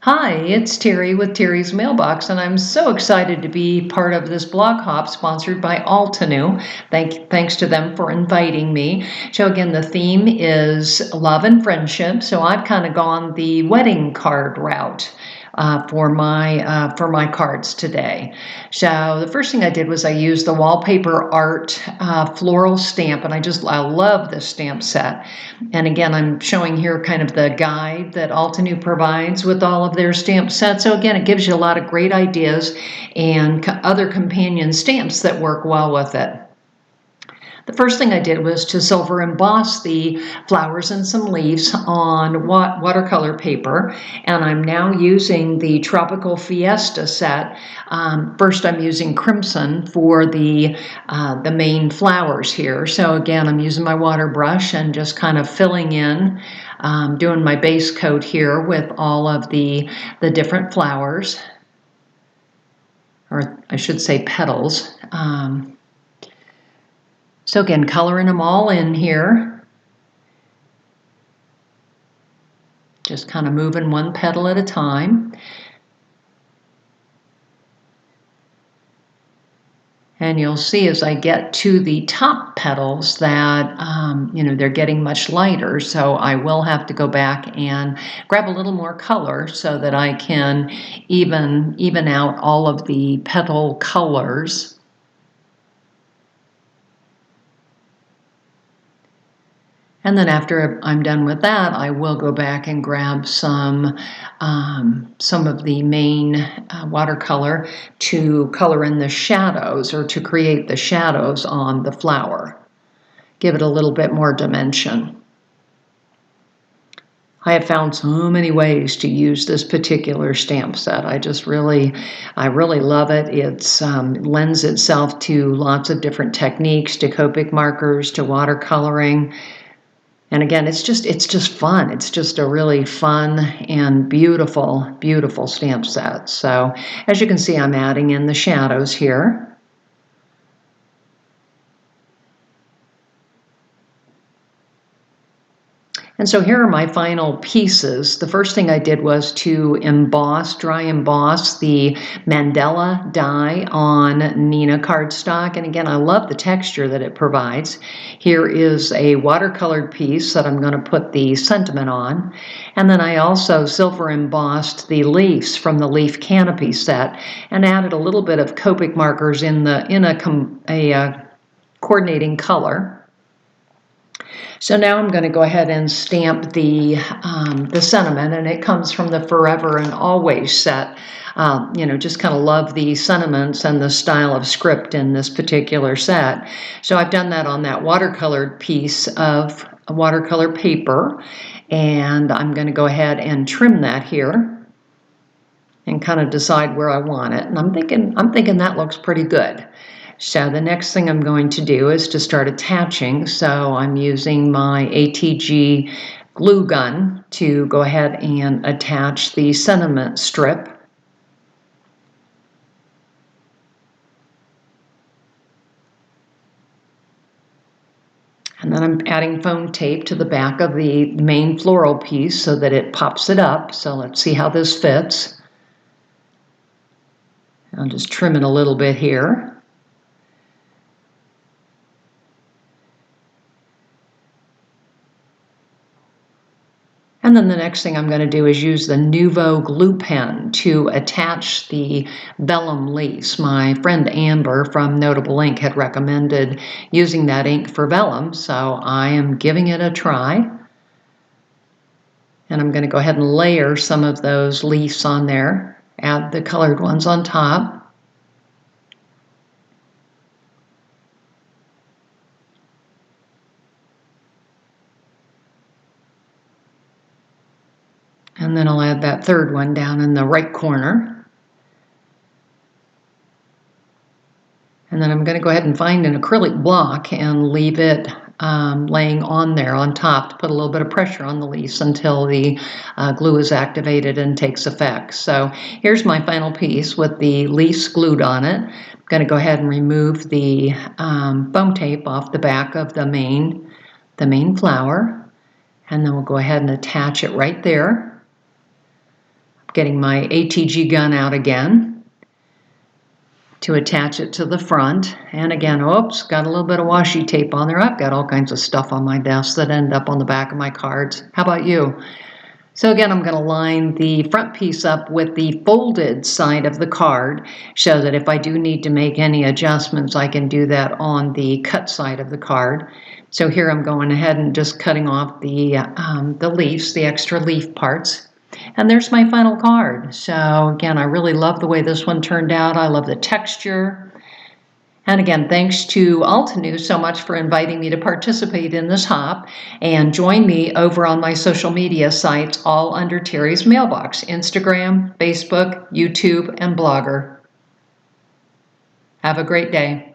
Hi, it's Terry with Terry's Mailbox, and I'm so excited to be part of this blog hop sponsored by Altenew. Thanks to them for inviting me. So again, the theme is love and friendship. So I've kind of gone the wedding card route for my cards today. So the first thing I did was I used the Wallpaper Art floral stamp, and I love this stamp set. And again, I'm showing here kind of the guide that Altenew provides with all of their stamp sets. So again, it gives you a lot of great ideas and other companion stamps that work well with it. The first thing I did was to silver emboss the flowers and some leaves on watercolor paper, and I'm now using the Tropical Fiesta set. First, I'm using crimson for the main flowers here. So again, I'm using my water brush and just kind of filling in, doing my base coat here with all of the different flowers, or I should say petals. So again, coloring them all in here. Just kind of moving one petal at a time. And you'll see as I get to the top petals that, they're getting much lighter. So I will have to go back and grab a little more color so that I can even out all of the petal colors. And then after I'm done with that, I will go back and grab some of the main watercolor to color in the shadows, or to create the shadows on the flower. Give it a little bit more dimension. I have found so many ways to use this particular stamp set. I really love it. It lends itself to lots of different techniques, to Copic markers, to watercoloring. And again, it's just fun. It's just a really fun and beautiful, beautiful stamp set. So as you can see, I'm adding in the shadows here. And so here are my final pieces. The first thing I did was to dry emboss the Mandela die on Nina cardstock. And again, I love the texture that it provides. Here is a watercolored piece that I'm going to put the sentiment on. And then I also silver embossed the leaves from the leaf canopy set and added a little bit of Copic markers in a coordinating color. So now I'm going to go ahead and stamp the sentiment, and it comes from the Forever and Always set. Just kind of love the sentiments and the style of script in this particular set. So I've done that on that watercolored piece of watercolor paper, and I'm going to go ahead and trim that here and kind of decide where I want it. And I'm thinking that looks pretty good. So the next thing I'm going to do is to start attaching. So I'm using my ATG glue gun to go ahead and attach the sentiment strip. And then I'm adding foam tape to the back of the main floral piece so that it pops it up. So let's see how this fits. I'll just trim it a little bit here. And then the next thing I'm going to do is use the Nuvo glue pen to attach the vellum leaves. My friend Amber from Notable Ink had recommended using that ink for vellum, so I am giving it a try. And I'm going to go ahead and layer some of those leaves on there, add the colored ones on top. And then I'll add that third one down in the right corner. And then I'm going to go ahead and find an acrylic block and leave it laying on there on top to put a little bit of pressure on the leaves until the glue is activated and takes effect. So here's my final piece with the leaves glued on it. I'm going to go ahead and remove the foam tape off the back of the main flower, and then we'll go ahead and attach it right there. Getting my ATG gun out again to attach it to the front. And again, oops, got a little bit of washi tape on there. I've got all kinds of stuff on my desk that end up on the back of my cards. How about you? So again, I'm going to line the front piece up with the folded side of the card so that if I do need to make any adjustments, I can do that on the cut side of the card. So here I'm going ahead and just cutting off the leaves, the extra leaf parts. And there's my final card. So again, I really love the way this one turned out. I love the texture. And again, thanks to Altenew so much for inviting me to participate in this hop. And join me over on my social media sites, all under Terry's Mailbox: Instagram, Facebook, YouTube, and Blogger. Have a great day.